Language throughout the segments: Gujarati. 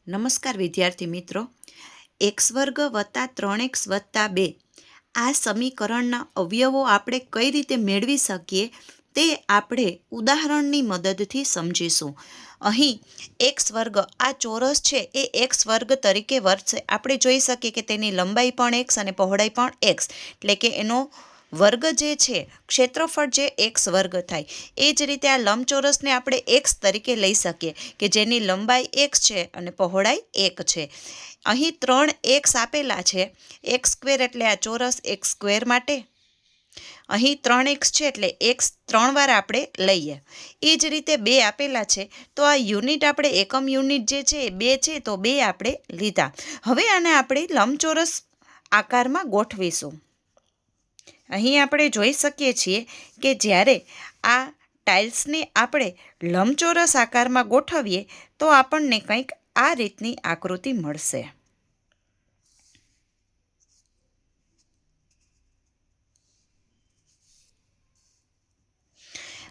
નમસ્કાર વિદ્યાર્થી મિત્રો, એક્સ વર્ગ વત્તા 3x વત્તા 2 આ સમીકરણના અવયવો આપણે કઈ રીતે મેળવી શકીએ તે આપણે ઉદાહરણની મદદથી સમજીશું. અહીં એક્સ વર્ગ આ ચોરસ છે એ એક્સ વર્ગ તરીકે વર્તશે. આપણે જોઈ શકીએ કે તેની લંબાઈ પણ એક્સ અને પહોળાઈ પણ એક્સ, એટલે કે એનો વર્ગ જે છે, ક્ષેત્રફળ જે એક્સ વર્ગ થાય. એ જ રીતે આ લંબચોરસને આપણે એક્સ તરીકે લઈ શકીએ કે જેની લંબાઈ એક્સ છે અને પહોળાઈ 1 છે. અહીં 3x આપેલા છે. એક્સ સ્ક્વેર એટલે આ ચોરસ એક્સ સ્ક્વેર માટે. અહીં 3x છે એટલે એક્સ 3 વાર આપણે લઈએ. એ જ રીતે 2 આપેલા છે તો આ યુનિટ આપણે એકમ યુનિટ જે છે એ 2 છે તો 2 આપણે લીધા. હવે આને આપણે લંબચોરસ આકારમાં ગોઠવીશું. અહીં આપણે જોઈ શકીએ છીએ કે જ્યારે આ ટાઇલ્સને આપણે લંબચોરસ આકારમાં ગોઠવીએ તો આપણને કંઈક આ રીતની આકૃતિ મળશે.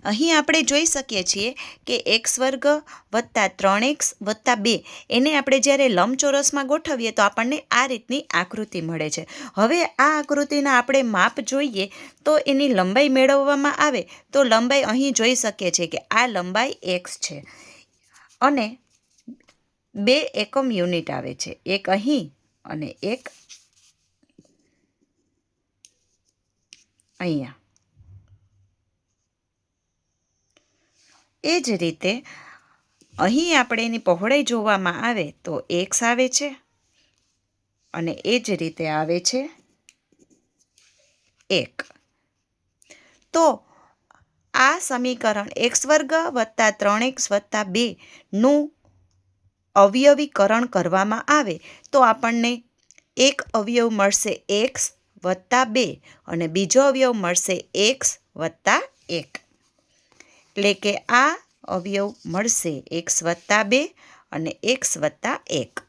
અહીં આપણે જોઈ શકીએ છીએ કે એક્સ વર્ગ વત્તા 3x વત્તા 2 એને આપણે જ્યારે લંબચોરસમાં ગોઠવીએ તો આપણને આ રીતની આકૃતિ મળે છે. હવે આ આકૃતિના આપણે માપ જોઈએ તો એની લંબાઈ મેળવવામાં આવે તો લંબાઈ અહીં જોઈ શકીએ છીએ કે આ લંબાઈ એક્સ છે અને 2 એકમ યુનિટ આવે છે, એક અહીં અને એક અહીંયા. એ જ રીતે અહીં આપણે એની પહોળાઈ જોવામાં આવે તો એક્સ આવે છે અને એ જ રીતે આવે છે 1. તો આ સમીકરણ એક્સ વર્ગ વત્તા 3x વત્તા 2નું અવયવીકરણ કરવામાં આવે તો આપણને એક અવયવ મળશે એક્સ વત્તા 2 અને બીજો અવયવ મળશે એક્સ વત્તા 1. એટલે કે આ અવયવ મળશે એક્સ વત્તા 2 અને એક્સ વત્તા 1.